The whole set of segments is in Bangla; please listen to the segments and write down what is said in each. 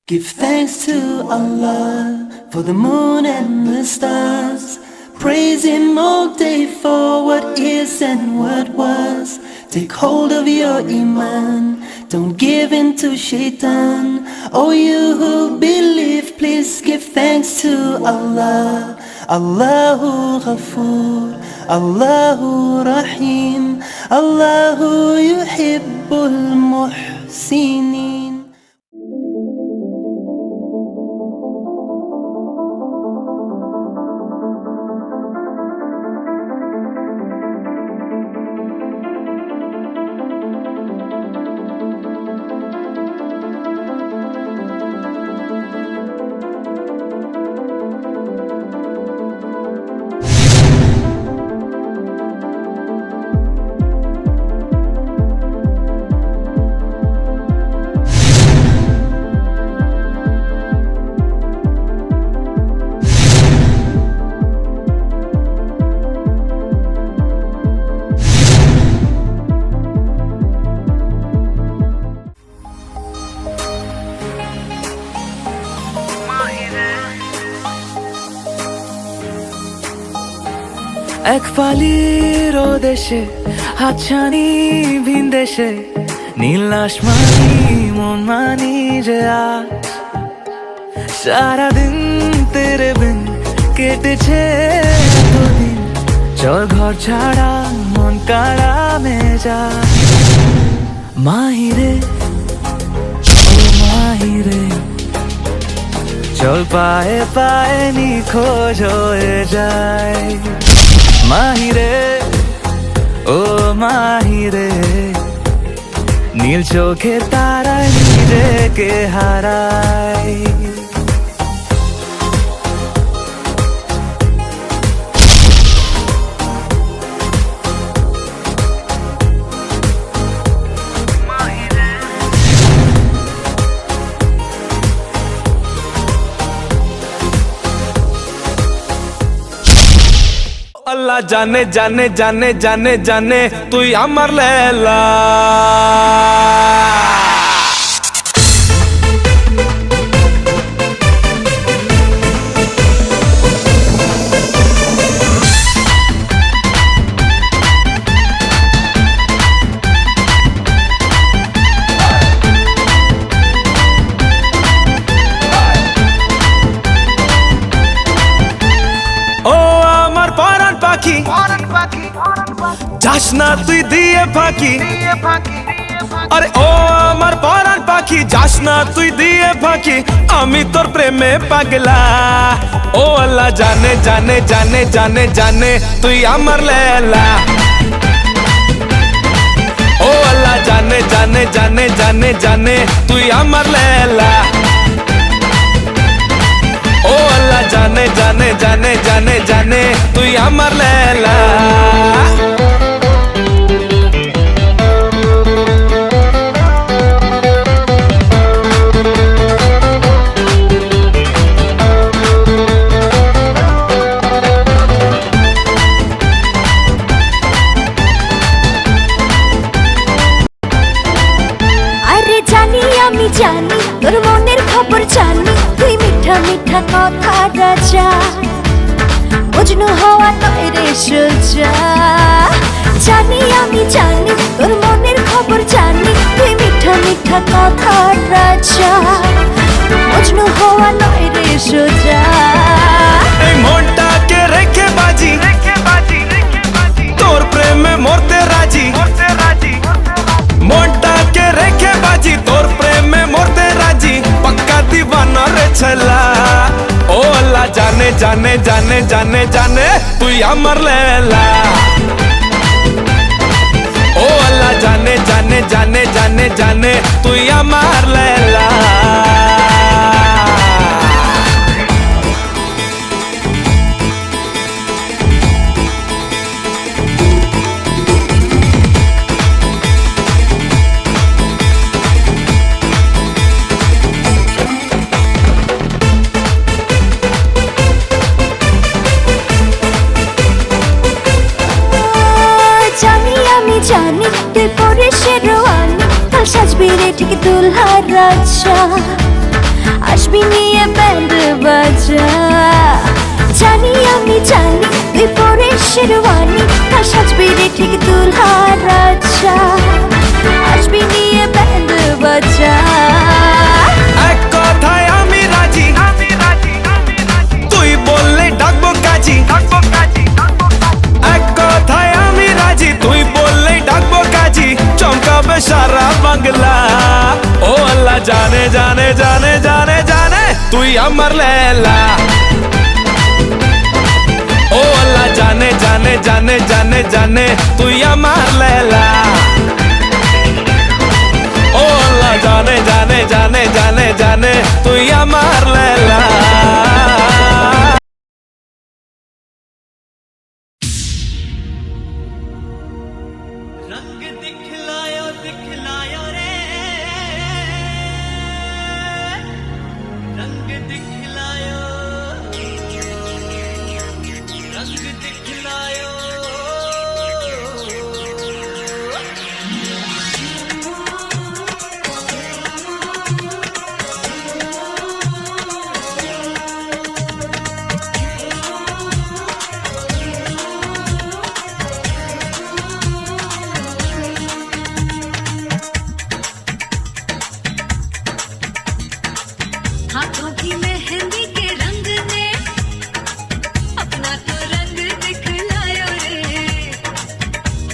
Give thanks to Allah for the moon and the stars. Praise Him all day for what is and what was. Take hold of your iman, don't give in to shaitan. Oh, you who believe, please give thanks to Allah. Allahu Ghafoor, Allahu Rahim, Allahu Yuhibbul Muhsinin. এক পালির দেশে হাতছানি ভিন দেশে নীল আসমানি মন মানি যে আজ সারাদিন তেরে বিন কেটেছে এতদিন চল ঘর ছাড়া মন কাড়া মেজা মাহিরে ও মাহিরে চল পায়ে পায়ে নিখোঁজ হয়ে যায় মাহিরে ও মাহিরে নীল চোখের তারায় নিজেকে হারাই আল্লাহ জানে জানে জানে জানে জানে তুই আমার লেলা যাস না তুই দিয়ে ফাঁকি আরে ও আমার পরাণ পাখি যাস না তুই দিয়ে ফাঁকি আমি তোর প্রেমে পাগলা ও আল্লাহ জানে জানে জানে জানে জানে তুই আমার লেলা ও আল্লাহ জানে জানে জানে জানে জানে তুই আমার লেলা ও আল্লাহ জানে জানে জানে জানে জানে তুই আমার লেলা আমি জানি তোর মনের খবর জানি তুই মিঠা মিঠা কথা রাজা মজনু হওয়া নয় রে সোজা জানি আমি জানি তোর মনের খবর জানি তুই মিঠা মিঠা কথা রাজা মজনু হওয়া নয় রে সোজা এই মনটাকে রেখে বাজি তোর প্রেমে মরতে রাজি মনটাকে রেখে বাজি তোর প্রেমে মরতে রাজি পক্কা দিবানা রে ছেলা ও আল্লাহ জানে জানে জানে জানে জানে তুই আমার লেলা ও আল্লাহ জানে জানে জানে জানে জানে তুই আমার লেলা তুই পরে শেরওয়ানি কাল সাজবি রে ঠিক দুলহার রাজা আসবি নিয়ে ব্যান্ড বাজা। জানি আমি জানি তুই পরে শেরওয়ানি, তা সাজবি রে ঠিক দুলহা রাজা। আসবি নিয়ে ব্যান্ড বাজা। এক কথায় আমি রাজি, তুই বললে ডাকবো কাজী। এক কথায় আমি রাজি, তুই বললে ডাকবো কাজী। চমকাবে সারা বাংলা। ও আল্লাহ জানে জানে জানে জানে জানে তুই আমার লেলা। ও আল্লাহ জানে জানে জানে জানে জানে তুই আমার লেলা। ও আল্লাহ জানে জানে জানে জানে জানে তুই আমার লেলা। रंग दिखलायो दिखलायो रे, रंग दिखलायो, रंग दिखलायो। हाथों की मेहंदी के रंग ने अपना तो रंग दिखलायो रे।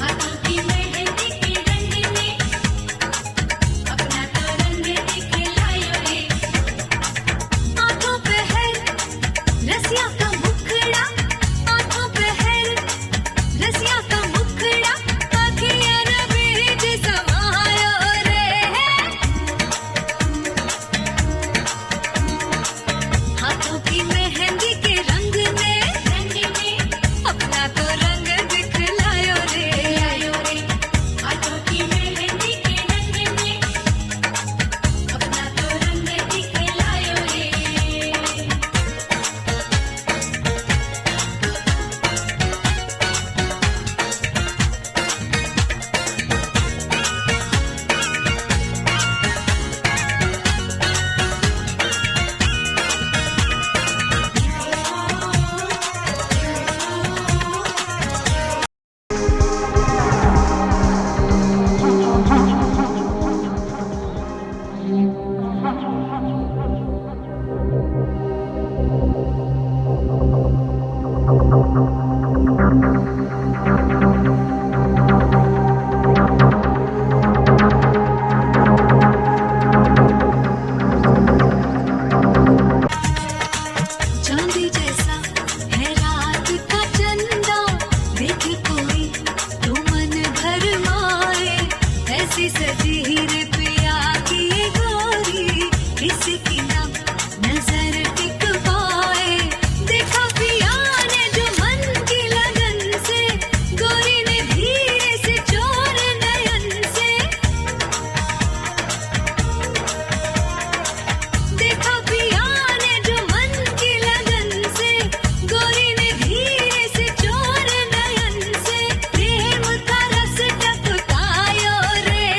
हाथों की मेहंदी के रंग ने अपना तो रंग दिखलायो रे। आंखों पे है रसिया का मुखड़ा, आंखों पे है रसिया का मुखड़ा, आँखियाँ नबी जैसा समायो रे। हाथों की मेहंदी के रंग ने अपना तो रंग दिखलायो रे। हाथों की मेहंदी के रंग ने अपना तो रंग दिखलायो रे। चांदी जैसा है रात का चंदा, देखे कोई तो मन भर माए। ऐसी सजी हीरे पिया की ये गोरी, किसी की ना नजर टिक पाए। देखा पिया ने जो मन की लगन से, गोरी ने धीरे से चोर नयन से। देखा पिया ने जो मन की लगन से, गोरी ने धीरे से चोर नयन से। प्रेम का रस टपकायो रे।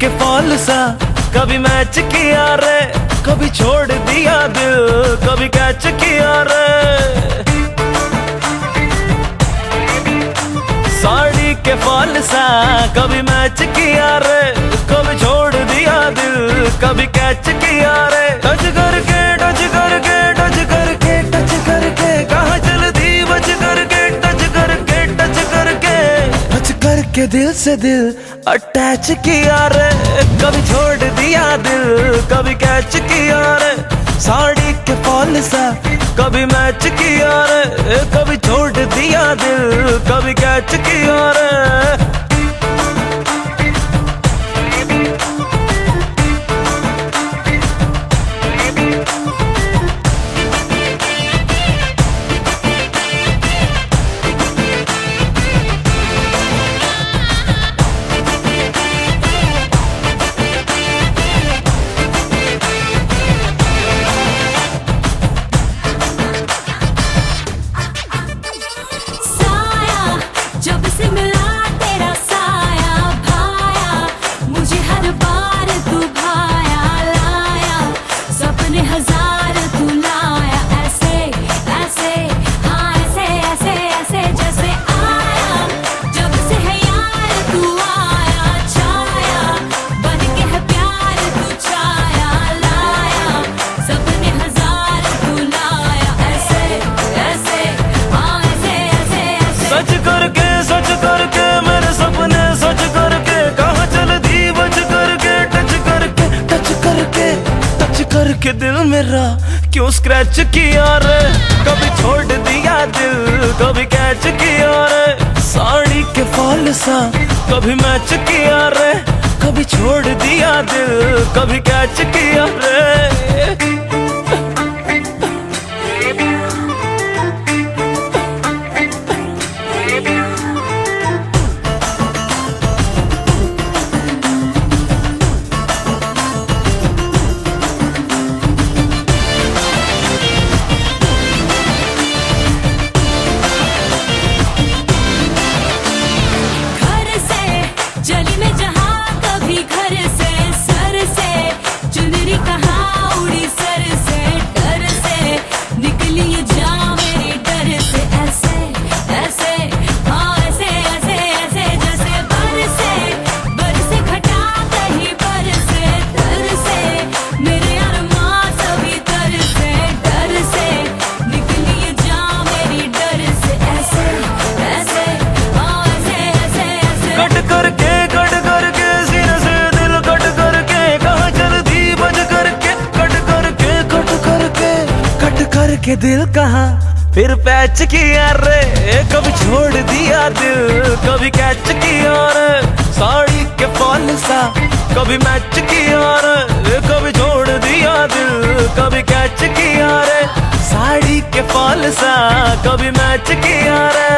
के फॉल सा कभी मैच किया रे, कभी छोड़ दिया दिल, कभी कैच किया रे। साड़ी के फॉल सा कभी मैच किया रे, कभी छोड़ दिया दिल, कभी कैच किया रे। टच करके टच करके टच करके टच करके कहाँ चल दी बच करके, टच करके टच करके टच करके दिल से दिल अटैच किया रे, कभी छोड़ दिया दिल, कभी कैच किया रे। साड़ी के फॉल सा कभी मैच किया रे, कभी छोड़ दिया दिल, कभी कैच किया रे। जब से मिला तेरा साया भाया, मुझे हर बार तू भाया लाया, सपने हजार तू लाया, ऐसे ऐसे हाँ ऐसे ऐसे ऐसे जैसे आया। जब से है यार तू आया छाया, बन के है प्यार तू छाया लाया, सपने हजार तू लाया, ऐसे ऐसे हाँ ऐसे ऐसे ऐसे। सच करके मेरे सपने सच करके कहाँ चल दी बच करके, टच करके टच करके टच करके दिल मेरा क्यों स्क्रैच किया रे। कभी छोड़ दिया दिल, कभी कैच किया रे। साड़ी के फॉल सा कभी मैच किया रे, कभी छोड़ दिया दिल, कभी कैच किया रे। जली में जहाँ कभी घर से सर से चुनरी कहाँ उड़ी सर से, डर से निकली ये जान मेरे डर से, ऐसे ऐसे हाँ ऐसे ऐसे ऐसे जैसे बरसे घटा कहीं पर से, तर से मेरे अरमां सभी तर से, डर से निकली ये जान मेरी डर से, ऐसे ऐसे हाँ ऐसे ऐसे ऐसे। कट करके सीने से दिल कट करके कहाँ चल दी बज करके, कट करके दिल कहाँ फिर पैच किया रे। कभी छोड़ दिया दिल, कभी कैच किया रे। साड़ी के फॉल सा कभी मैच किया रे, कभी छोड़ दिया दिल, कभी कैच किया रे। साड़ी के फॉल सा कभी मैच किया रे।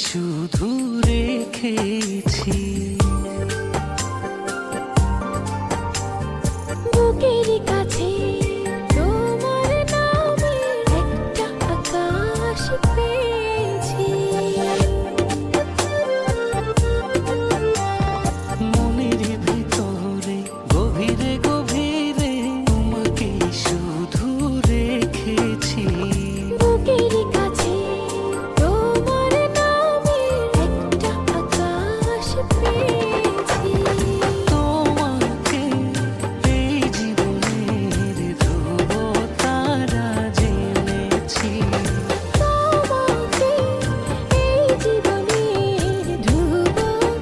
শুধু রেখেছি বুকের কাছে তোমার নামে একটা আকাশ পেয়েছি মনের ভিতরে গভীরে গভীরে তোমাকে শুধু রেখেছি বুকের কাছে তোমার নামে একটা আকাশ পেয়েছি তোমাকে এই জীবনের ধ্রুব তারা জেনেছি তোমাকে এই জীবনের ধ্রুব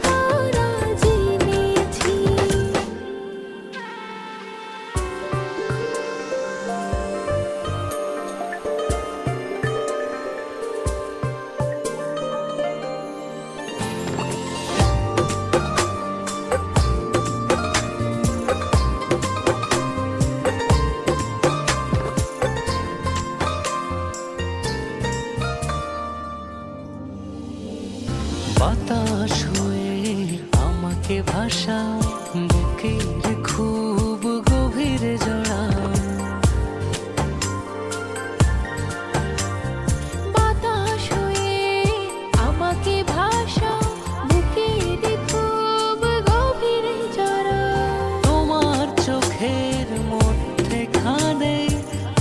তারা জেনেছি বাতাস হয়ে আমাকে ভাসাও বুকের খুব গভীরে জড়াও বাতাস হয়ে আমাকে ভাসাও বুকের খুব গভীরে জড়াও তোমার চোখের মধ্যেখানে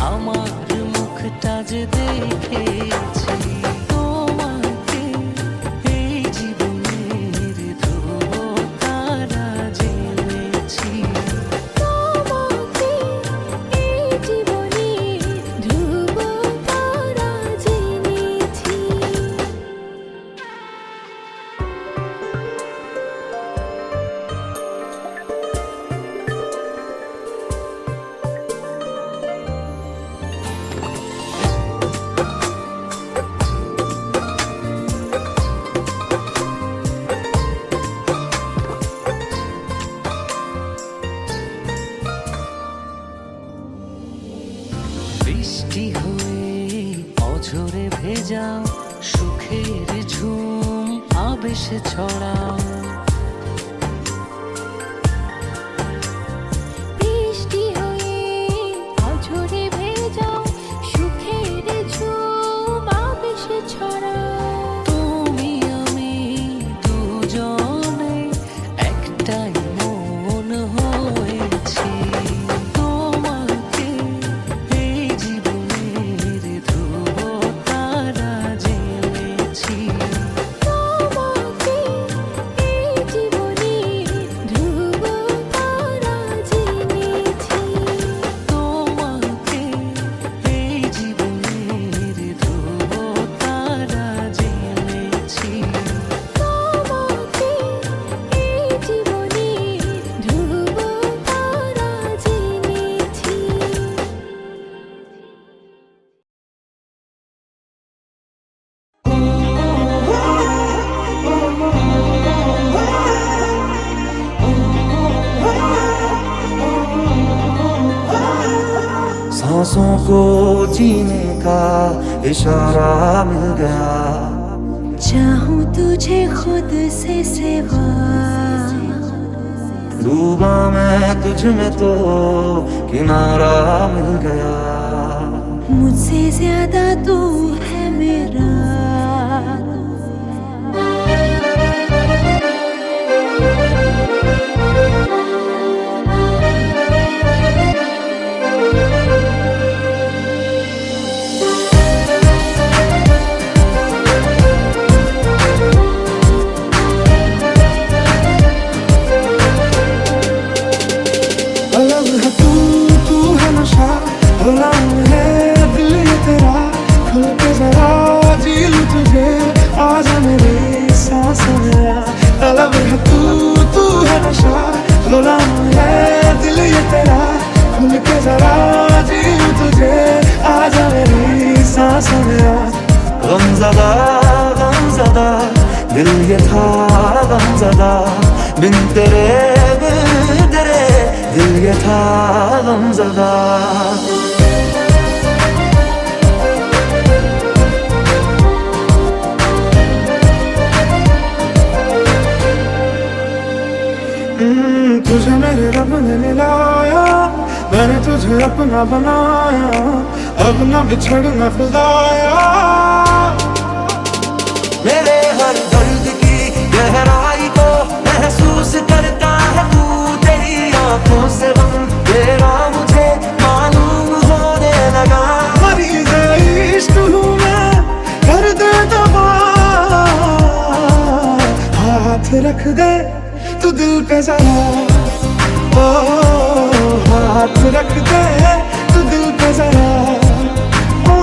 আমার মুখটা যে দেখেছি তোমাকে এই জীবনের ধ্রুব তারা জেনেছি তোমাকে এই জীবনের ধ্রুব তারা জেনেছি বৃষ্টি হয়ে অঝরে ভেজাও সুখের ঝুম আবেশে ছড়াও বৃষ্টি হয়ে অঝরে ভেজাও সুখের ঝুম আবেশে ছড়াও তুমি আমি দুজনে একটাই মন হয়েছি তোমাকে এই জীবনের ধ্রুব তারা জেনেছি তোমাকে এই জীবনের ধ্রুব তারা জেনেছি তোমাকে এই জীবনের ধ্রুব তারা জেনেছি তোমাকে এই জীবনের ধ্রুব তারা জেনেছি सांसों को जीने का इशारा मिल गया चाहूं तुझे खुद से सिवा डूबा मैं तुझ में तो किनारा मिल गया मुझसे ज्यादा तू है मेरा अलग है तू है नशा अलग है दिल ये तेरा खुल के जरा जी लूं तुझे आजा मेरे सांसों में आ। अलग है तू है नशा अलग है दिल ये तेरा खुल के जरा जी लूं तुझे आजा मेरी सांसों में आ। गमज़दा दिल ये था गमज़दा बिन तेरे तेरे दिल ये था गमज़दा रब ने मिलाया, मैंने तुझे अपना बनाया, अब न बिछड़ना खुदाया। मेरे हर दर्द की गहराई को महसूस करता है तू, तेरी आंखों से गम तेरा मुझे मालूम होने लगा। मरीज़ इश्क हूँ मैं, कर दे दवा, हाथ रख दे तू दिल पे जरा, ओ हाथ रख दे तू दिल पे जरा, ओ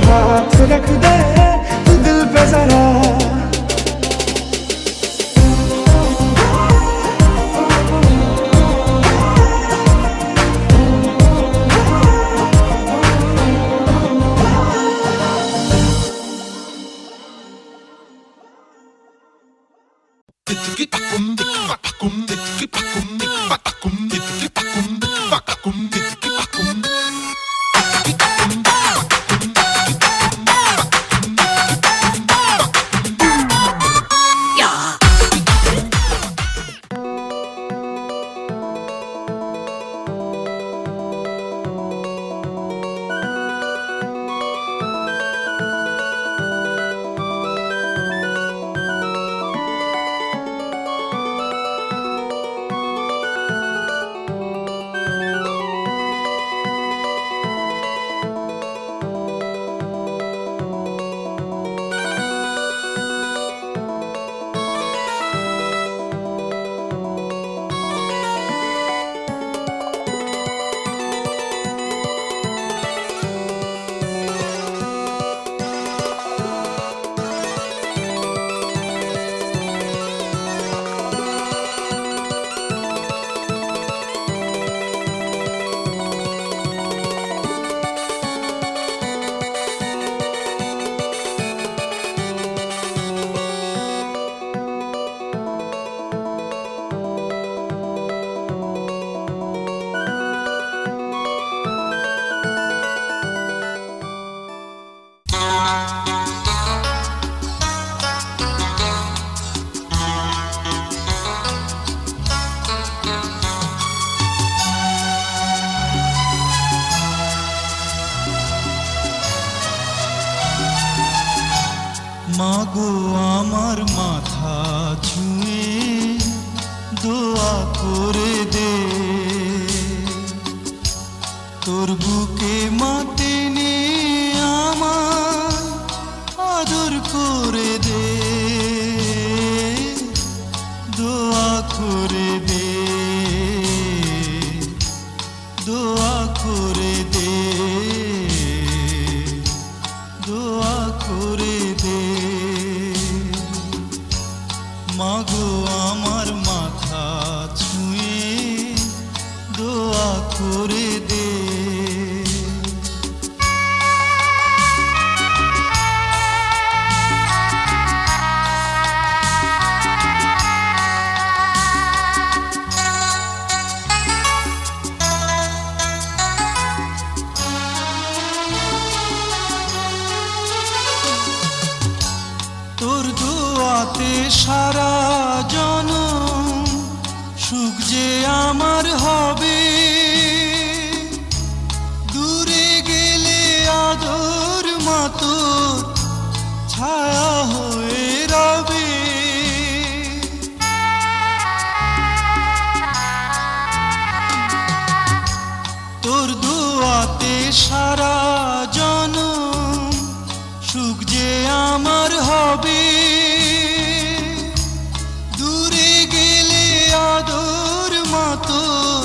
हाथ रख दे तू दिल पे जरा। মাগো আমার মাথা ছুঁয়ে দোয়া করে দে, তোর বুকে মাতে নে আমার আদর করে দে, দোয়া করে দে, দোয়া করে দে, দোয়া করে দে। মাগো আমার মাথা ছুঁয়ে দোয়া করে দে। তোর দোয়াতে সারা জনম সুখ যে আমার হবে, দূরে গেলে আদর মাতো ছায়া হয়ে রবে। তোর দোয়াতে সারা জনম সুখ যে আমার হবে, দূরে গেলে আদর মাতোর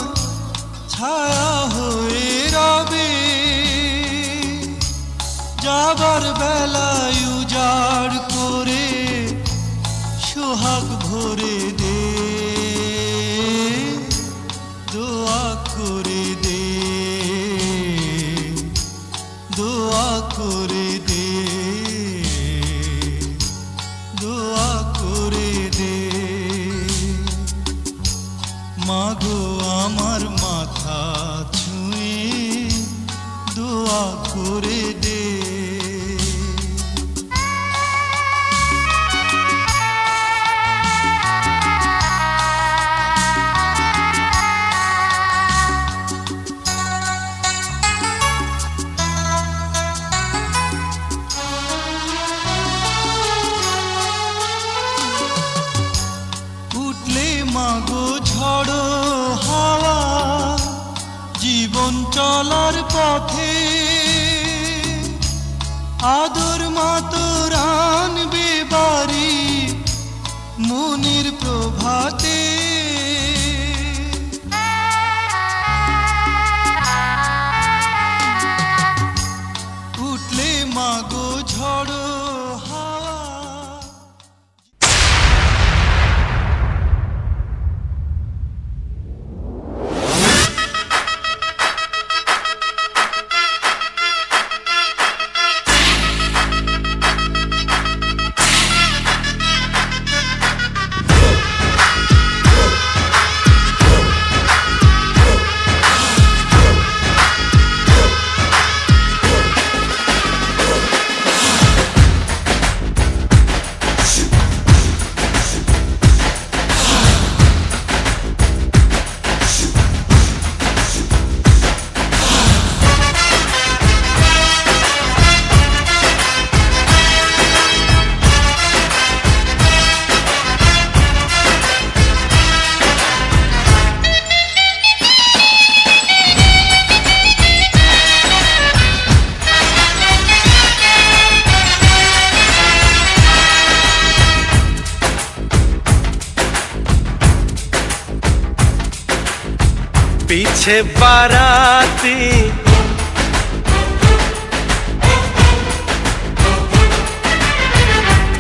पीछे बाराती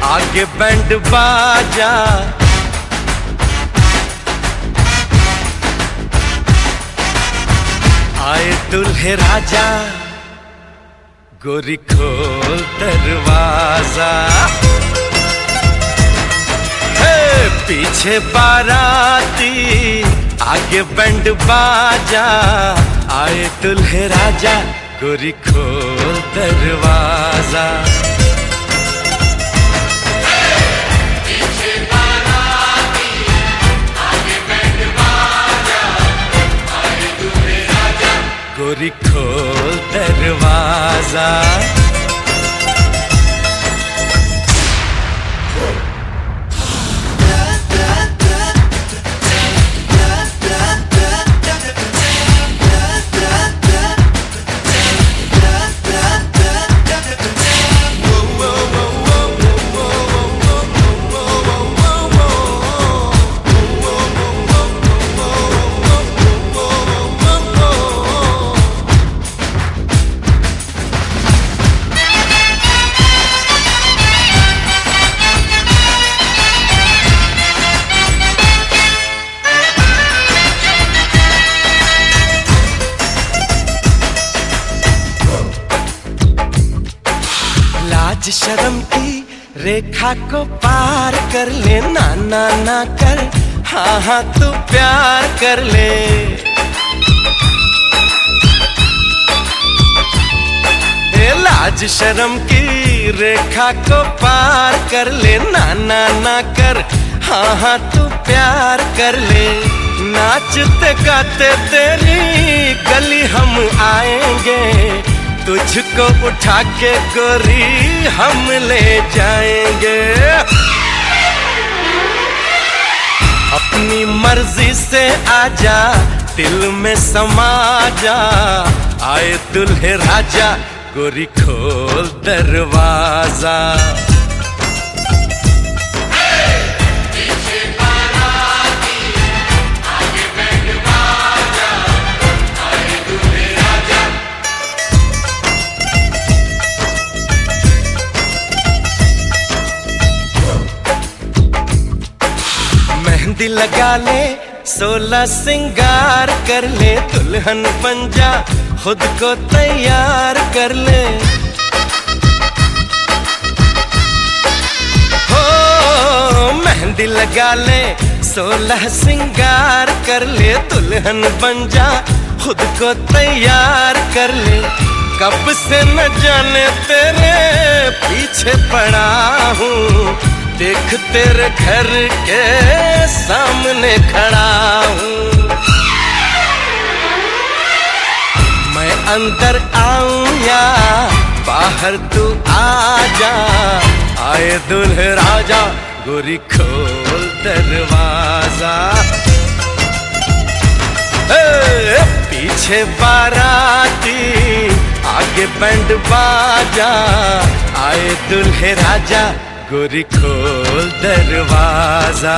आगे बैंड बाजा, आए दुल्हे राजा, गोरी खोल दरवाजा। पीछे बाराती आगे बैंड बाजा, आए दुल्हे राजा, गोरी खोल दरवाजा। गोरी खोल दरवाजा। लाज शर्म की रेखा को पार कर ले, ना ना ना कर, हाँ हाँ तू प्यार कर ले। लाज शर्म की रेखा को पार कर ले, ना ना ना कर, हाँ हाँ तू प्यार कर ले। नाचते गाते तेरी गली हम आएंगे, तुझको उठा के गोरी हम ले जाएंगे। अपनी मर्जी से आजा, दिल में समा जा, आए दुल्हे राजा, गोरी खोल दरवाजा। मेहंदी लगा ले, 16 सिंगार कर ले, दुल्हन बन जा, खुद को तैयार कर ले। हो मेहंदी लगा ले, 16 सिंगार कर ले, दुल्हन बन जा, खुद को तैयार कर ले। कब से न जाने तेरे पीछे पड़ा हूँ, देख तेरे घर के सामने खड़ा हूँ। मैं अंदर आऊं या बाहर तू आ जा, आए दुल्हे राजा, गोरी खोल दरवाजा। पीछे बाराती आगे बैंड बाजा, आए दुल्हे राजा, गोरी खोल दरवाजा।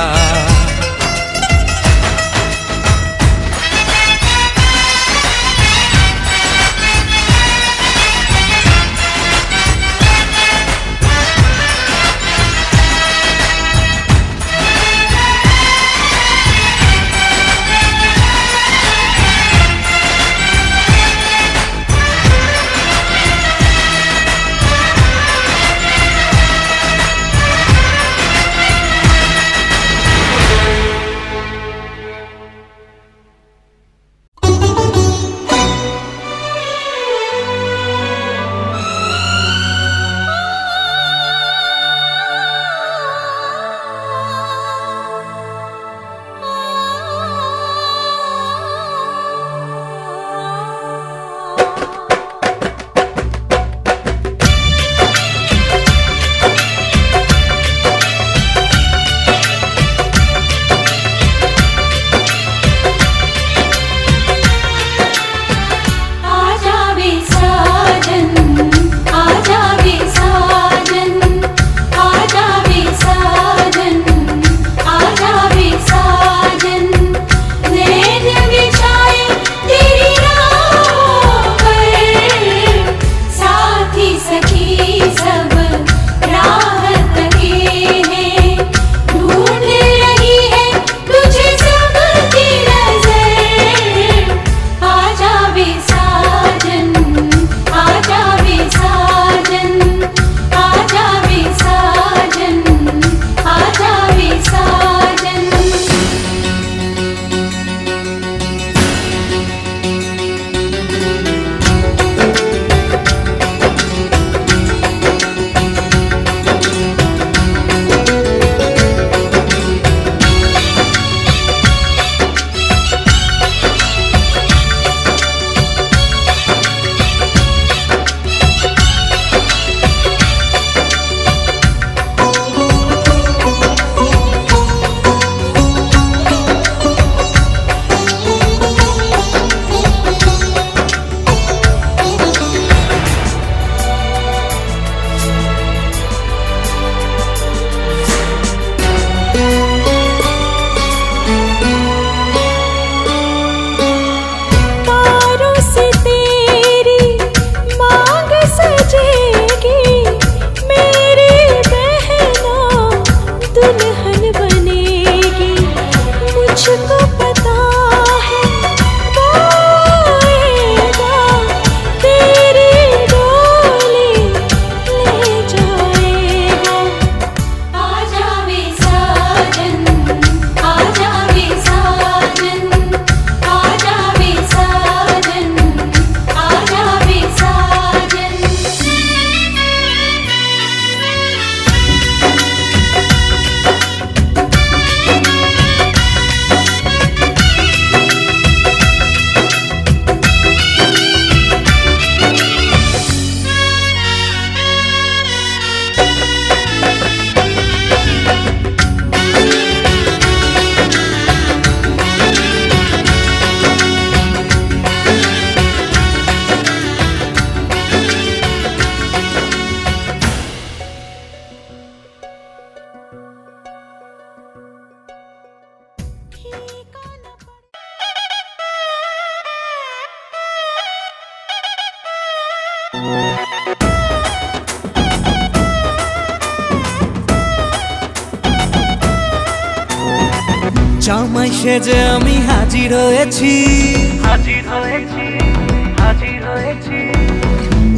জামাই সেজে আমি হাজির হয়েছি,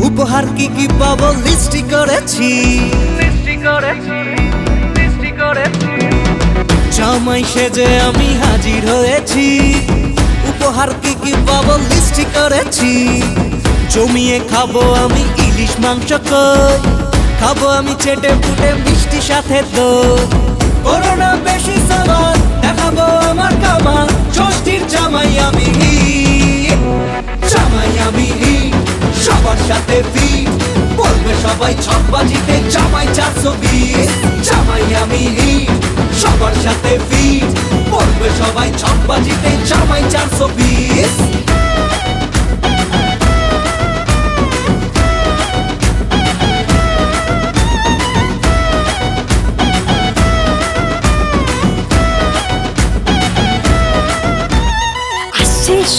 উপহার কি কি পাবো লিস্টি করেছি, জামাই সেজে আমি হাজির হয়েছি, উপহার কি কি পাবো লিস্টি করেছি। জমিয়ে খাবো আমি ইলিশ মাংস কই, খাবো আমি চেটে পুটে মিষ্টি সাথে দই। করোনা বেশি সাবান দেখাবো আমার কামাল, ষষ্ঠীর জামাই আমি জামাই আমি সবার সাথে ফিট, বলবে সবাই ছকবাজিতে জামাই 420। জামাই আমি সবার সাথে ফিট, বলবে সবাই ছকবাজিতে জামাই 420।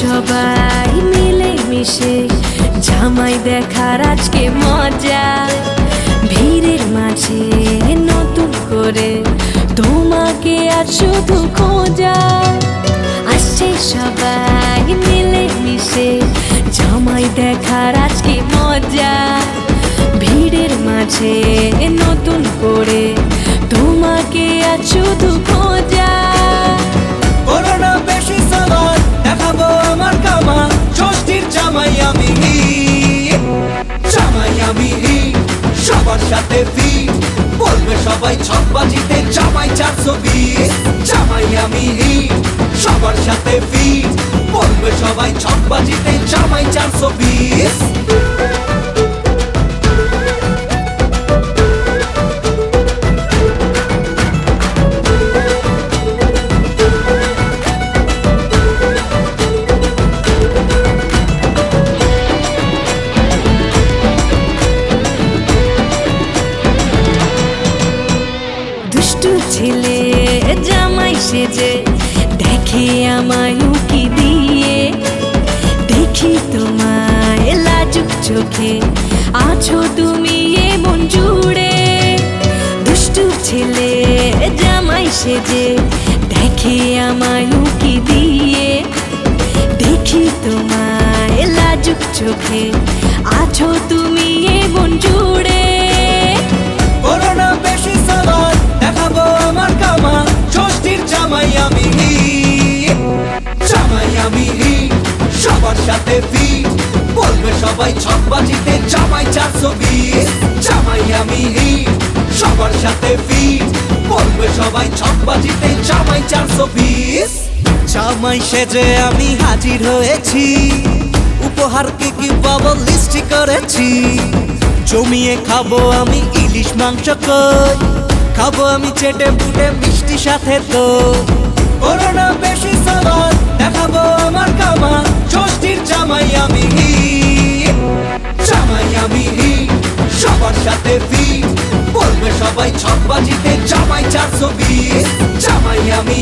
সবাই মিলে মিশে জামাই দেখার আজকে মজা, ভিড়ের মাঝে নতুন করে তোমাকে আজ শুধু খোঁজা। আসছে সবাই মিলে মিশে জামাই দেখার আজকে মজা, ভিড়ের মাঝে নতুন করে তোমাকে আজ শুধু খোঁজা। করোনা বেশি সাবান দেখাবো আমার কামাল, ষষ্ঠীর জামাই আমি জামাই আমি সবার সাথে ফিট, বলবে সবাই ছকবাজিতে জামাই 420। জামাই আমি সবার সাথে ফিট, বলবে সবাই ছকবাজিতে জামাই 420। ছেলে জামাই সেজে দেখে আমায় উকি দিয়ে, দেখি তোমায় লাজুক চোখে আছো তুমি এমন জুড়ে। দুষ্টু ছেলে জামাই সেজে দেখে আমায় উকি দিয়ে, দেখি তোমায় লাজুক চোখে আছো তুমি এমন জুড়ে। করোনা বেশি সাবান দেখাবো আমার কামাল, ষষ্ঠীর জামাই আমি জামাই আমি সবার সাথে ফিট, বলবে সবাই ছকবাজিতে জামাই 420। জামাই আমি সবার সাথে ফিট, বলবে সবাই ছকবাজিতে জামাই 420। জামাই সেজে আমি হাজির হয়েছি, উপহার কি কি পাবো লিস্টি করেছি। জমিয়ে খাবো আমি ইলিশ মাংস কই, খাবো আমি চেটে পুটে মিষ্টি সাথে দই। করোনা বেশি সাবান দেখাবো আমার কামাল, ষষ্ঠীর জামাই আমি জামাই আমি সবার সাথে ফিট, বলবে সবাই ছকবাজিতে জামাই 420। জামাই আমি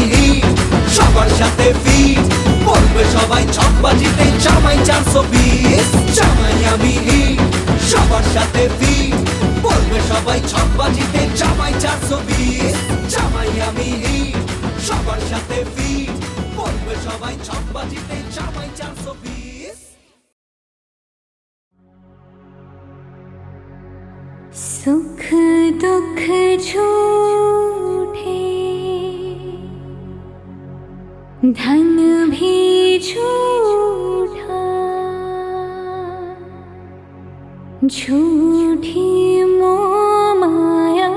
সবার সাথে ফিট, বলবে সবাই ছকবাজিতে জামাই 420। জামাই আমি সবার সাথে ফিট, বলবে সবাই ছকবাজিতে জামাই 420। জামাই আমি সবার সাথে ফিট, বলবে সবাই ছকবাজিতে জামাই 420। सुख दुख झूठे धन भी झूठा, झूठी मोह माया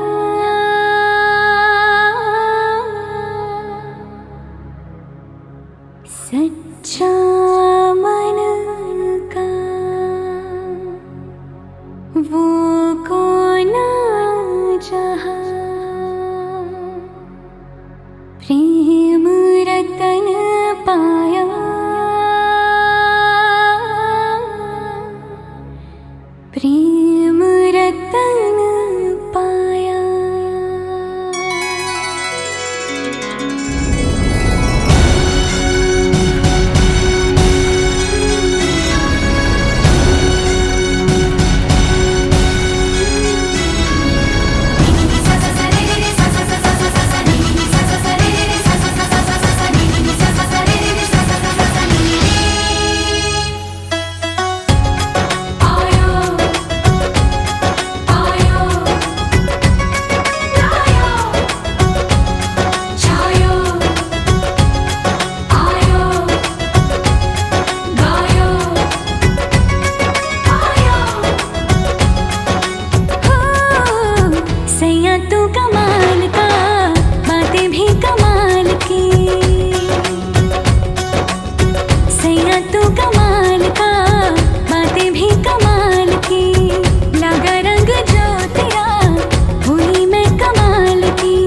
सच्चा मन का वो कौन जहाँ, प्रेम रतन पाया प्रेम रतन तू कमाल का, बातें भी कमाल की। सैया तू कमाल का, बातें भी कमाल की। लगा रंग जो तेरा, हुई मैं कमाल की।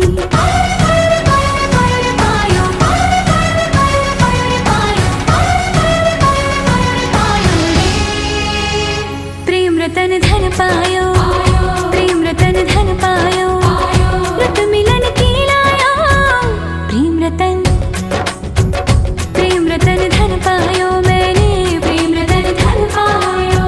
प्रेम रतन धन पायो, प्रेम रतन धन पायो। रत मिलन की लायो, प्रेम रतन धन पायो। मैंने प्रेम रतन धन पायो।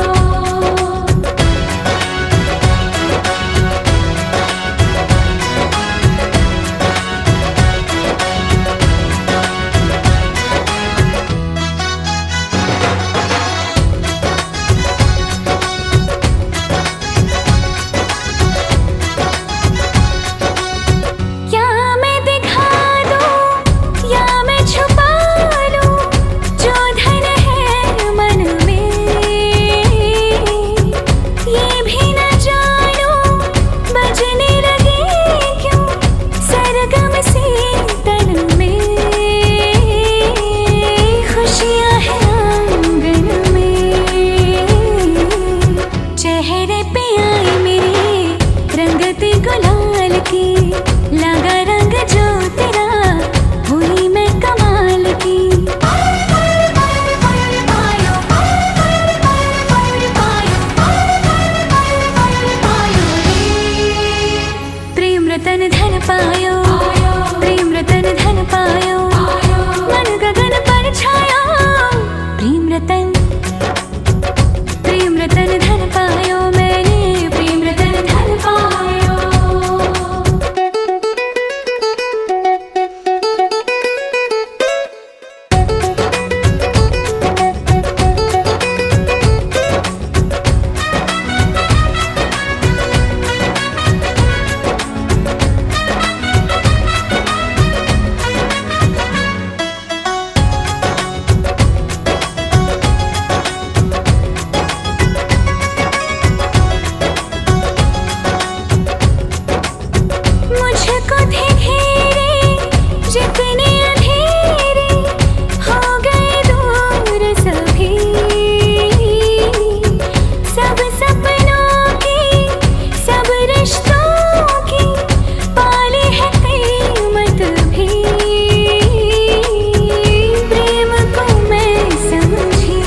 क्या मैं दिखा दूं या मैं छुपा लूं, जो धन है मन में ये भी न जानूं। बजने लगे क्यों सरगम से तन में, खुशियां हैं आंगन में। चेहरे पे आई मेरे रंगत गुलाल की। लगा रंग जो तेरा, हुई मैं कमाल की। प्रेम रतन धन पायो, प्रेम रतन धन पायो। मन गगन पर छाया, प्रेम रतन धन पायो। मैंने प्रेम रतन धन पायो। मुझको थे घेरे जितने अंधेरे, हो गए दूर सभी। सब सपनों की, सब रिश्तों की, पाली है कीमत भी। प्रेम को मैं समझी,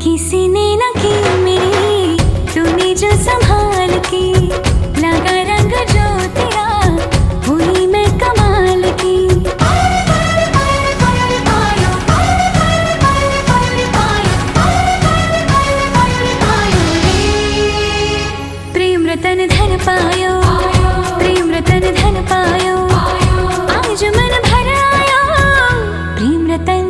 किसी ने न की मेरी, तूने जो संभाल की। लगा रंग जो तेरा, हुई मैं कमाल की। प्रेम रतन धन पायो, प्रेम रतन धन पायो। आज मन भर आया, प्रेम रतन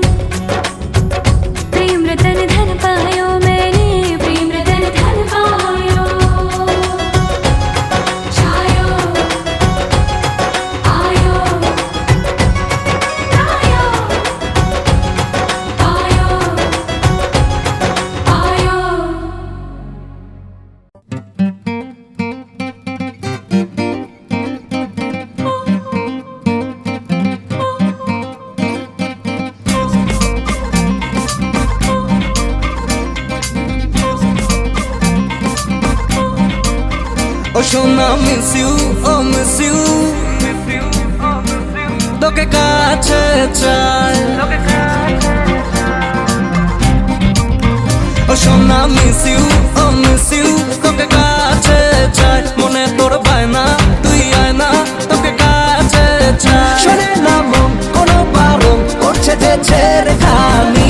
धन पायो। मैंने प्रेम रतन धन पायो। छायो, आयो, आयो, आयो, आयो। Oh সোনা miss you, oh miss you, তোকে কাছে চাই। Oh সোনা miss you, oh miss you, তোকে কাছে চাই। মনে তোর বায়না, তুই আয় না, তোকে কাছে চাই। শোনে না মন কোনো বারণ করছে যে ছেড়ে খালি।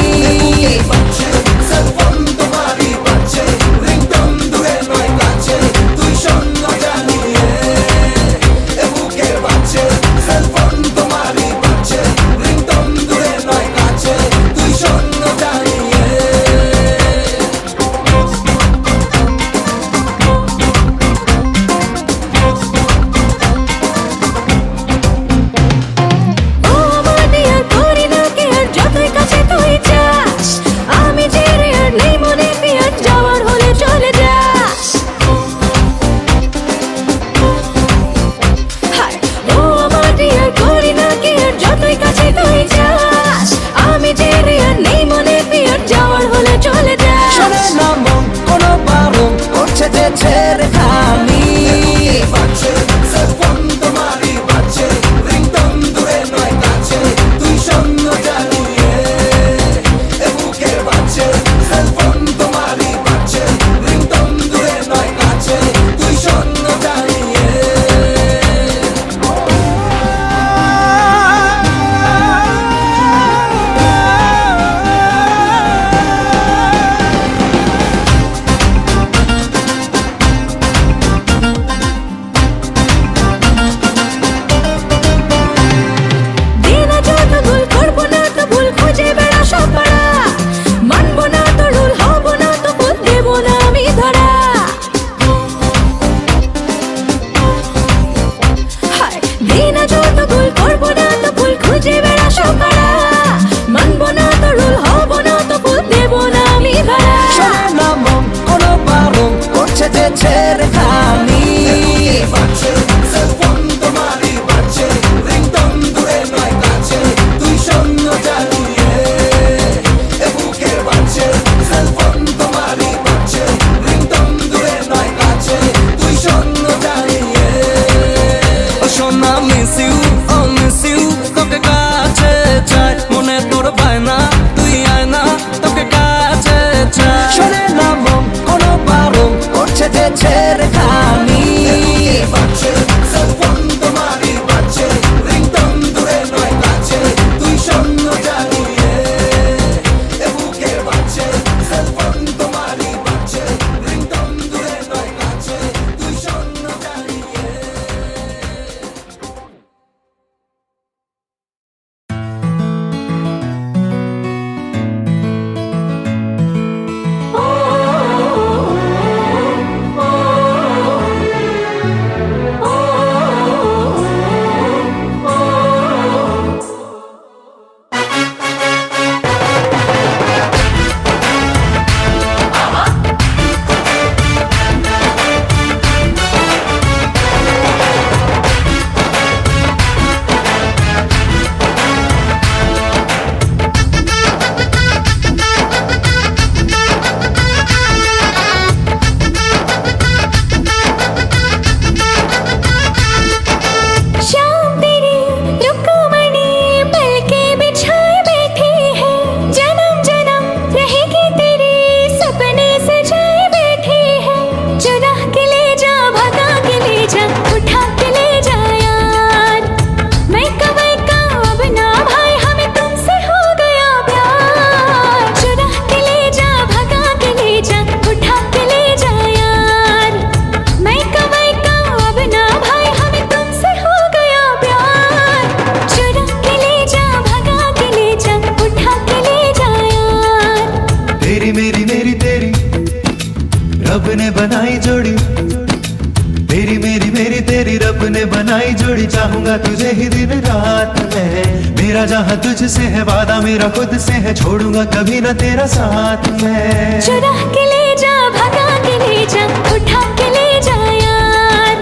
बनाई जोड़ी चाहूंगा तुझे ही दिन रात में। मेरा जहाँ तुझसे है वादा मेरा खुद से है, छोड़ूंगा कभी ना तेरा साथ में। चुरा के ले जा, भगा के ले जा, उठा के ले जा यार।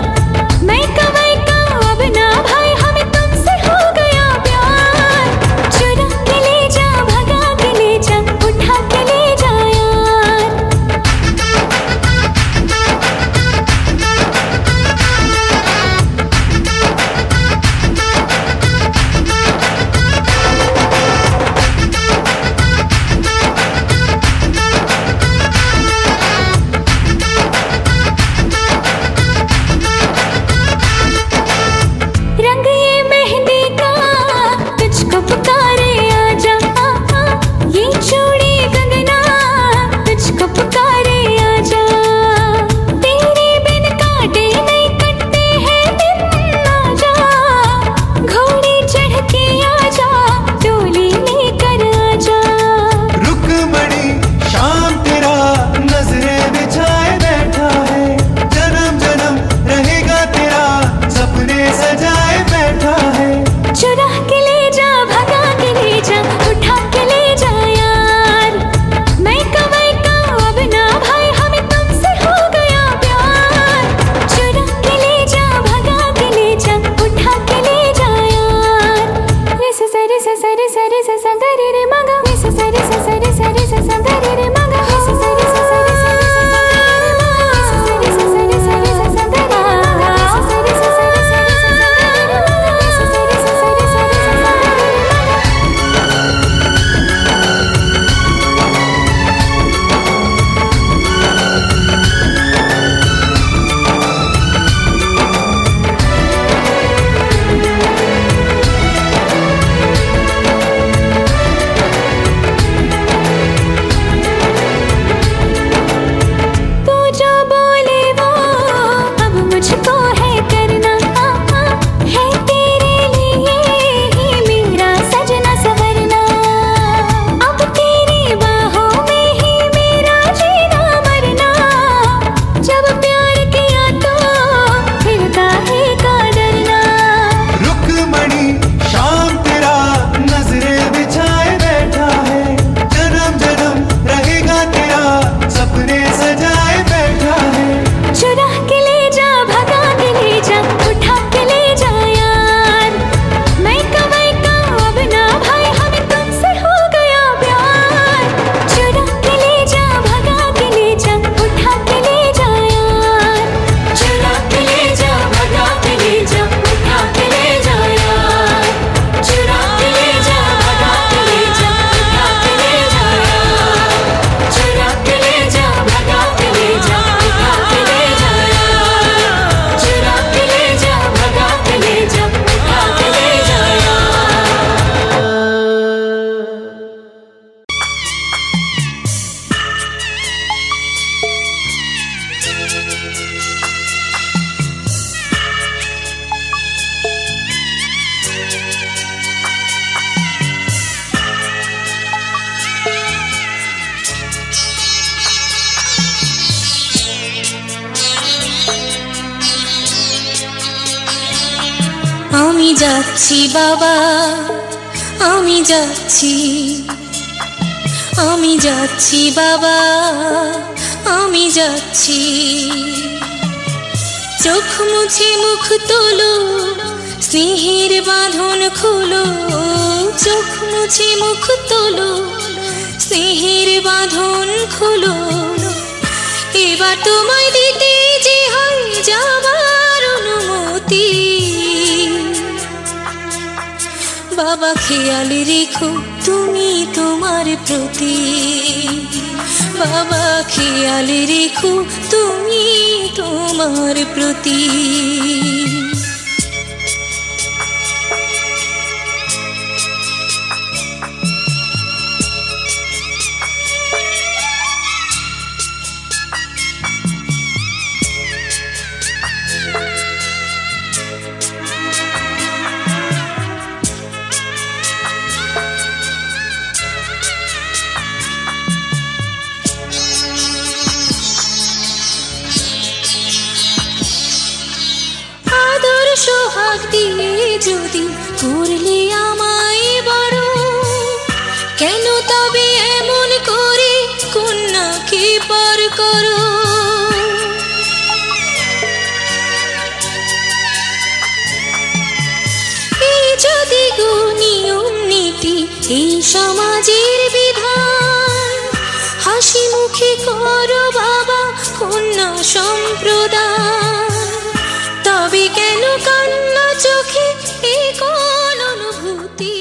मैं कमाई का अब ना भाई, हमें तुमसे हो गया प्यार। चुरा के ले जा, भगा के ले जा, उठा के ले जा यार। रंग ये मेहंदी का तुझको पुकारे आजा, ये चूड़ी कंगना तुझको पुकारे आजा। तेरे बिन काटे नहीं कटते हैं दिन, आजा घोड़ी चढ़ के आजा, डोली लेकर आजा। रुकमणी शाम तेरा नजरें बिछाए बैठा है, जन्म जन्म रहेगा तेरा सपने सजाए बैठा है। चुरा के ले जा, भगा के ले जा, उठा के ले जा यार। मैं कमाई का अब ना भाई, हमें तुमसे हो गया प्यार। चुरा के ले जा, भगा के ले जा, उठा के ले जा यार। रे सा सा रे सा सा रे सा रे सा सा गा रे रे मा गा, रे सा सा रे सा सा रे सा रे सा सा गा रे रे मा गा, रे सा सा रे सा सा रे सा रे सा सा गा रे रे मा गा, रे सा सा रे सा सा रे सा रे सा सा गा रे रे मा गा, रे सा सा रे सा सा रे सा रे सा सा गा रे रे मा गा, रे सा सा रे सा सा रे सा रे सा सा गा रे रे मा गा। तू जो बोले वो अब मुझको है करना, है तेरे लिए ही मेरा सजना संवरना। अब तेरी बाहों में ही मेरा जीना मरना। जब प्यार किया तो फिर काहे का डरना। रुकमणी शाम तेरा नजरें बिछाए बैठा है, जन्म जन्म रहेगा तेरा सपने सजाए बैठा है। चुरा के ले जा, भगा के ले जा, उठा के ले जा यार। मैं कमाई का अब ना भाई, हमें तुमसे हो गया प्यार। चुरा के ले जा, भगा के ले जा, उठा के ले जा यार। चुरा के ले जा, भगा के ले जा, उठा के ले जा यार। चुरा के ले जा, भगा के ले जा, उठा के ले जा यार। चुरा के ले जा, भगा के ले जा, उठा के ले जा यार। चुरा के ले जा, भगा के ले जा, उठा के ले जा यार। আমি যাচ্ছি বাবা, আমি যাচ্ছি, আমি যাচ্ছি বাবা, আমি যাচ্ছি। চোখ মুছে মুখ তোলো, স্নেহের বাঁধন খোলো। চোখ মুছে মুখ তোলো, স্নেহের বাঁধন খোলো। এবার তোমায় দিতে যে হয় যাবার অনুমতি। বাবা খেয়াল রেখো তুমি তোমার প্রতি। বাবা খেয়াল রেখো তুমি তোমার প্রতি। যদি করলে আমায় বড়, কেন তবে এমন করে কন্যাকে পার করো? এই যদি গো নিয়ম নীতি, এই সমাজের বিধান, হাসি মুখে করো বাবা কন্যা সম্প্রদান, তবে কেন কান্না চোখে এ কোন অনুভূতি?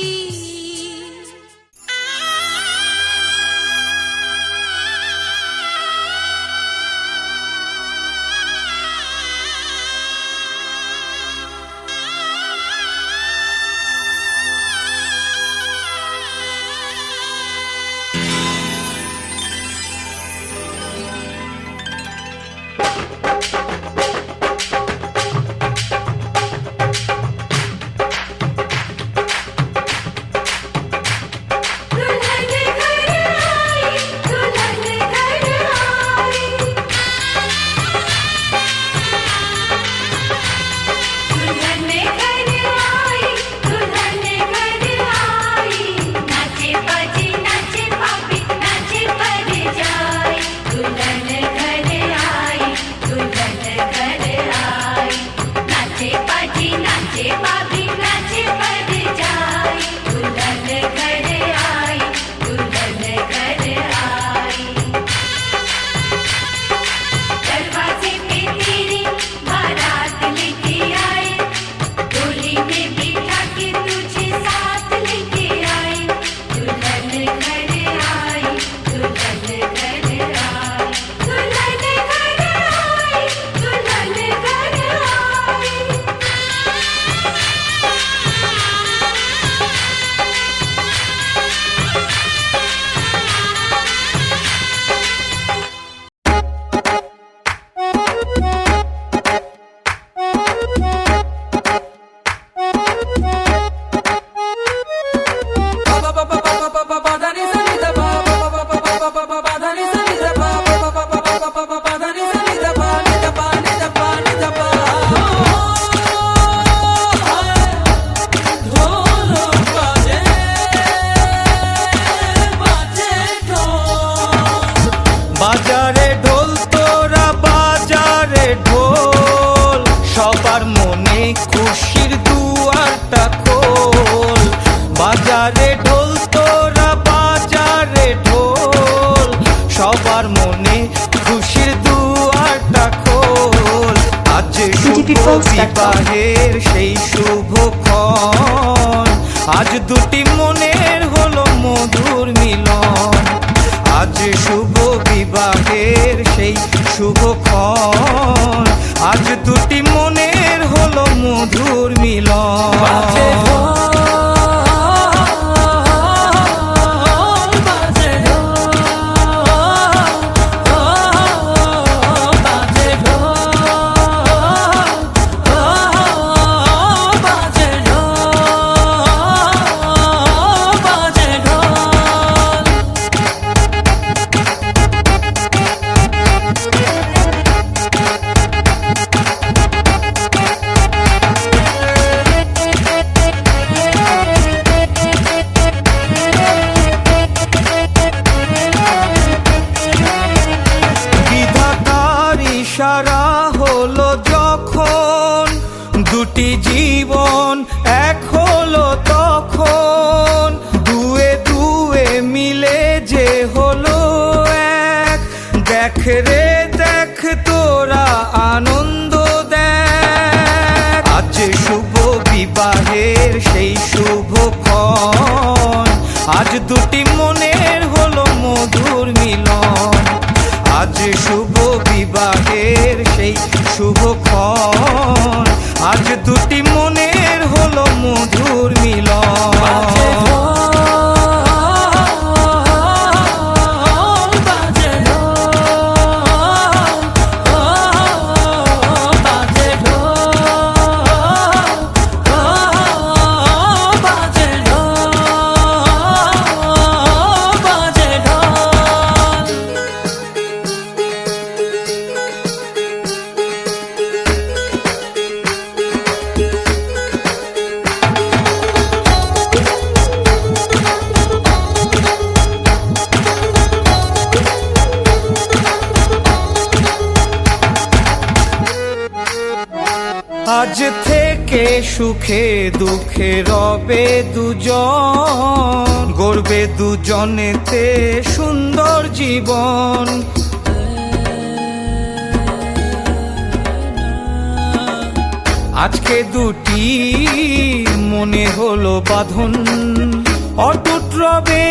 বাজারে ঢোল তোরা বাজারে ঢোল, সবার মনে খুশির দুয়ারটা খোল। বাজারে ঢোল তোরা বাজারে ঢোল, সবার মনে খুশির দুয়ারটা খোল। আজ শুভ বিবাহের সেই শুভক্ষণ, আজ দুটি মনের হলো মধুর মিলন। আজ শুভ বিবাহের সেই শুভক্ষণ, আজ দুটি মনের হলো মধুর মিলন। ইশারা হলো যখন, দুটি জীবন এক হলো তখন। দুয়ে দুয়ে মিলে যে হলো এক, দেখ রে দেখ তোরা আনন্দ দেখ। আজ শুভ বিবাহের সেই শুভক্ষণ, আজ দুটি মনের হলো মধুর মিলন। আজ শুভ বিবাহের সেই শুভক্ষণ, আজ দুটি মনের হলো মধুর মিলন। আজ থেকে সুখে দুঃখে রবে দুজন, গড়বে দুজনেতে সুন্দর জীবন। আজকে দুটি মনে হলো বাঁধন, অটুট রবে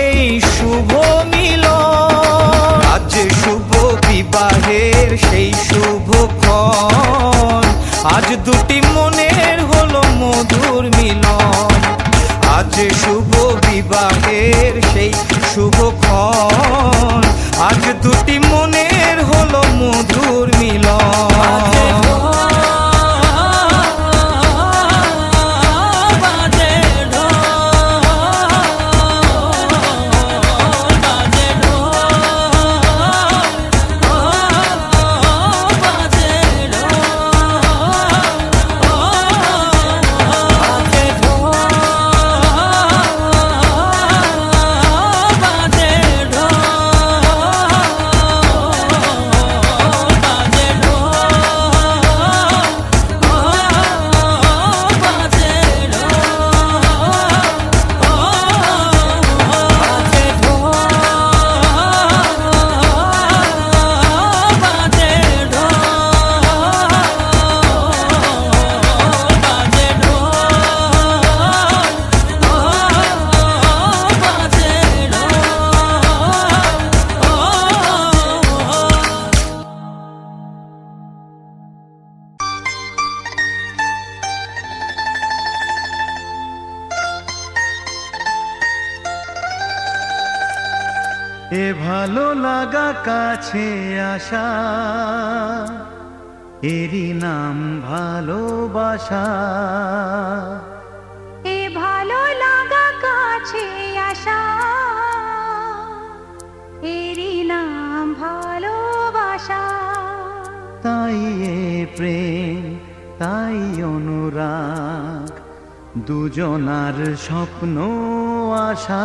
এই শুভ মিলন। আজ শুভ বিবাহের সেই শুভক্ষণ, আজ দুটি মনের হলো মধুর মিলন। আজ শুভ বিবাহের সেই শুভক্ষণ, আজ দুটি মনের হলো মধুর মিলন। এ ভালো লাগা কাছে আসা, এরই নাম ভালোবাসা। এ ভালো লাগা কাছে আসা, এরই নাম ভালোবাসা। তাই এ প্রেম, তাই অনুরাগ, দুজনার স্বপ্ন আশা।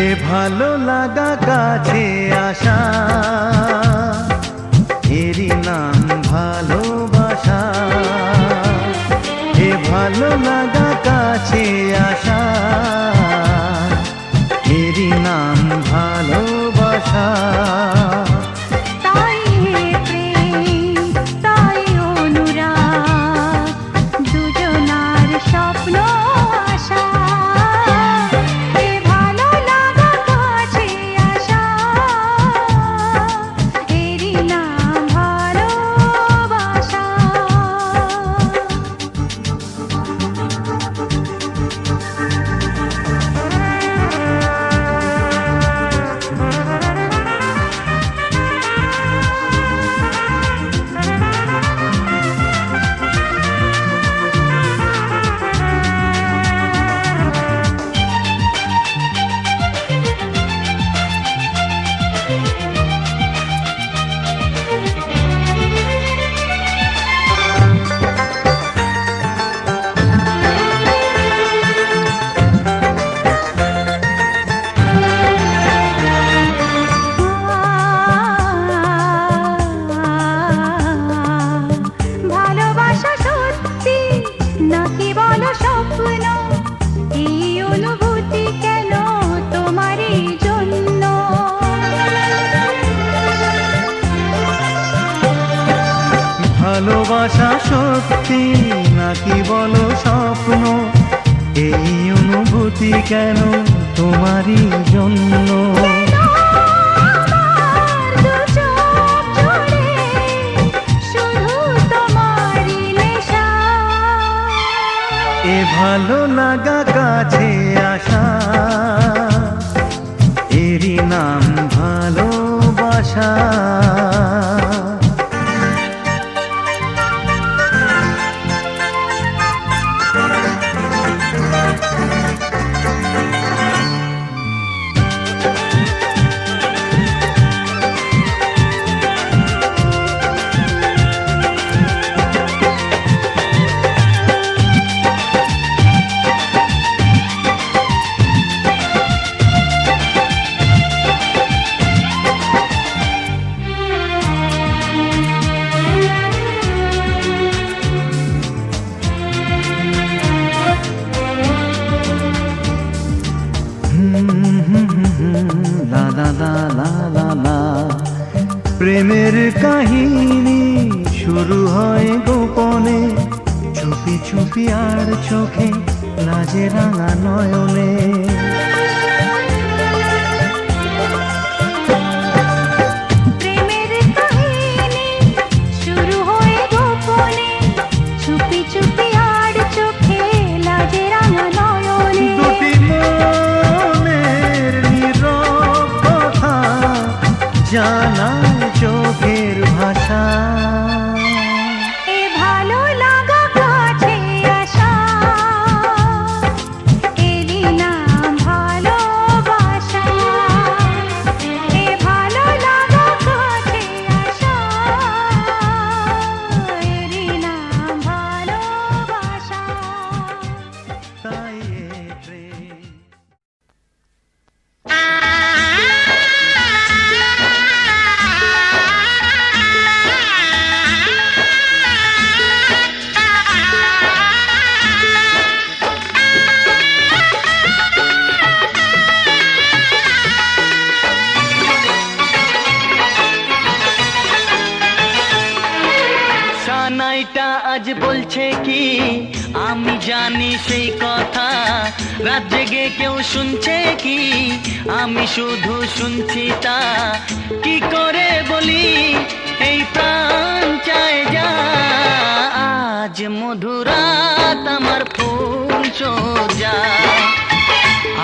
এ ভালো লাগা কাছে আসা, এরই নাম ভালোবাসা। এ ভালো লাগা কাছে আসা, এরই নাম ভালোবাসা। তাই এ প্রেম, তাই অনুরাগ, দুজনার স্বপ্ন আশা। এ ভালো লাগা কাছে আসা, এরই নাম ভালোবাসা। ভালোবাসা সত্যি নাকি বলো স্বপ্ন, এই অনুভূতি কেন তোমারই জন্য। ভালোবাসা সত্যি নাকি বলো স্বপ্ন, এই অনুভূতি কেন তোমারই জন্য। এ ভালো লাগা কাছে আসা, এরই নাম ভালোবাসা। প্রেমের কাহিনী শুরু হয় গোপনে, চুপি চুপি আর চোখে, লাজে রাঙা নয়নে। প্রেমের কাহিনী শুরু হয় গোপনে, চুপি চুপি আর চোখে, লাজে রাঙা নয়নে। দুটি মনের নীরব কথা জানায় চোখের ভাষা। এ ভালো লাগা কাছে আসা, এরই নাম ভালোবাসা। এ ভালো লাগা কাছে আসা, এরই নাম ভালোবাসা। তাই এ প্রেম। সানাইটা আজ বলছে কি আমি জানি সেই কথা, রাত জেগে কেউ শুনছে কি আমি শুধু শুনছি তা। কি করে বলি এই প্রাণ চায় যা, আজ মধুরাত আমার ফুল সোজা।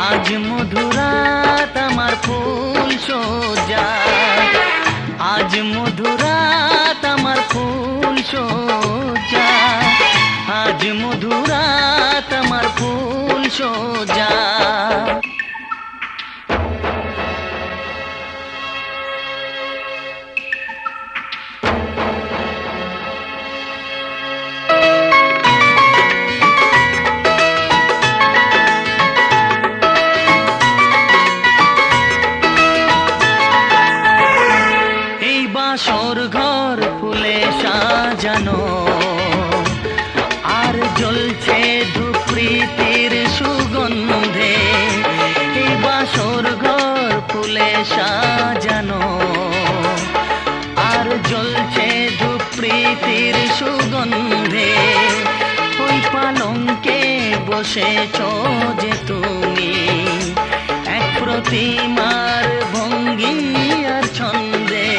আজ মধুরাত আমার ফুল সোজা। আজ মধুরাত আমার ফুল সোজা। আজ মধুরাত আমার ফুল সোজা। এই বাসর ঘর ফুলে সাজানো, আর জ্বলছে ধূপ প্রীতির সুগন্ধে। এই বাসর ঘর ফুলে সাজানো, আর জ্বলছে ধূপ প্রীতির সুগন্ধে। ওই পালঙ্কে বসেছ যে তুমি, এক প্রতিমার ভঙ্গি আর ছন্দে।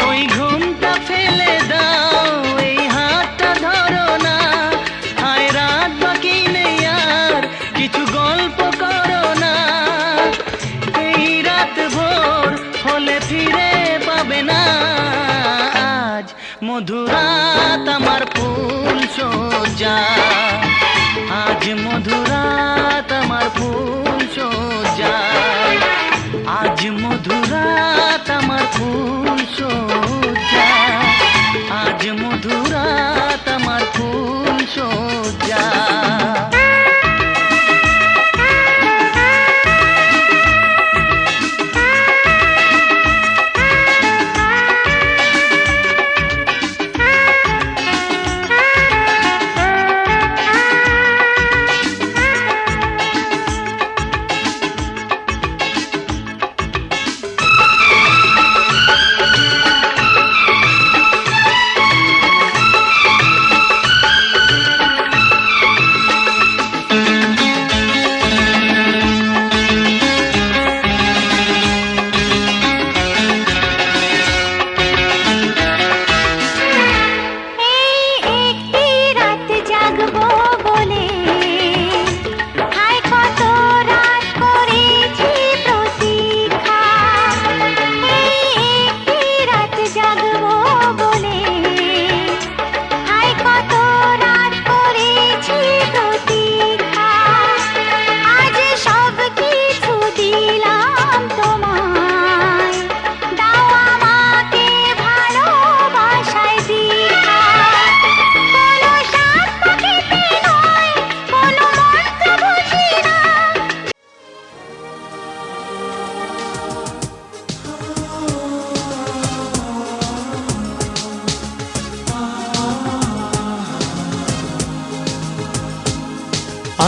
ওই ঘুমটা ফেলে দাও, এই হাতটা ধরো না। হায় রাত বাকি নেই আর, কিছু গল্প করো না। এই রাত ভোর হলে ফিরে পাবে না। আজ মধুরাত আমার ফুল সোজা। আজ মধুরাত আমার ফুল সোজা। আজ মধুরাত আমার ফুল সোজা। আজ মধুরাত আমার ফুল সোজা।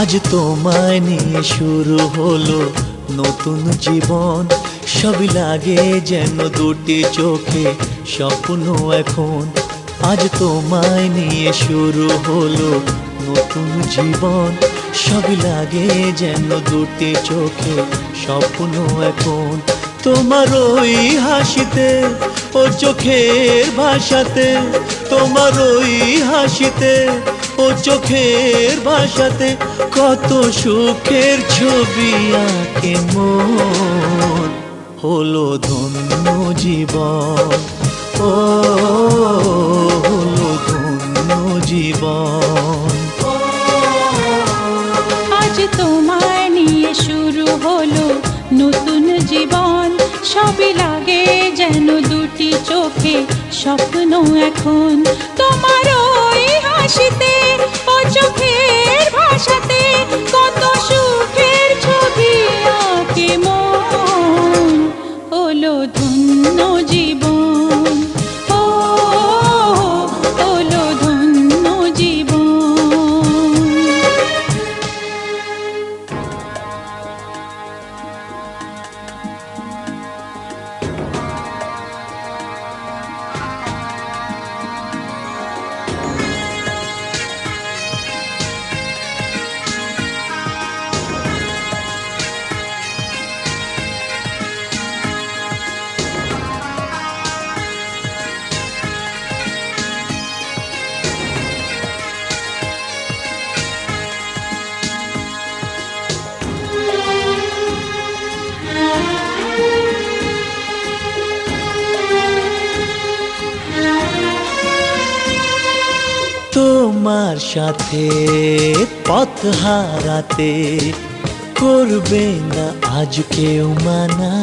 আজ তোমায় নিয়ে শুরু হলো নতুন জীবন, সবই লাগে যেন দুটি চোখে স্বপ্ন এখন। আজ তোমায় নিয়ে শুরু হলো নতুন জীবন। সবই লাগে যেন দুটি চোখে স্বপ্ন এখন। তোমার ওই হাসিতে ও চোখের ভাষাতে, তোমার ওই হাসিতে ও চোখের ভাষাতে কত সুখের ছবি আঁকে মন। হলো ধন্য জীবন, ও হলো ধন্য জীবন। আজ তোমায় নিয়ে শুরু হলো নতুন জীবন। সবই লাগে যেন দুটি চোখে স্বপ্ন এখন। তোমার ওই হাসিতে ও চোখের ভাষাতে কত সুখের ছবি আঁকে মন। হলো ধন্য জীবন, ও হলো ধন্য জীবন। তোমার সাথে পথ হারাতে করবে না আজ কেউ মানা।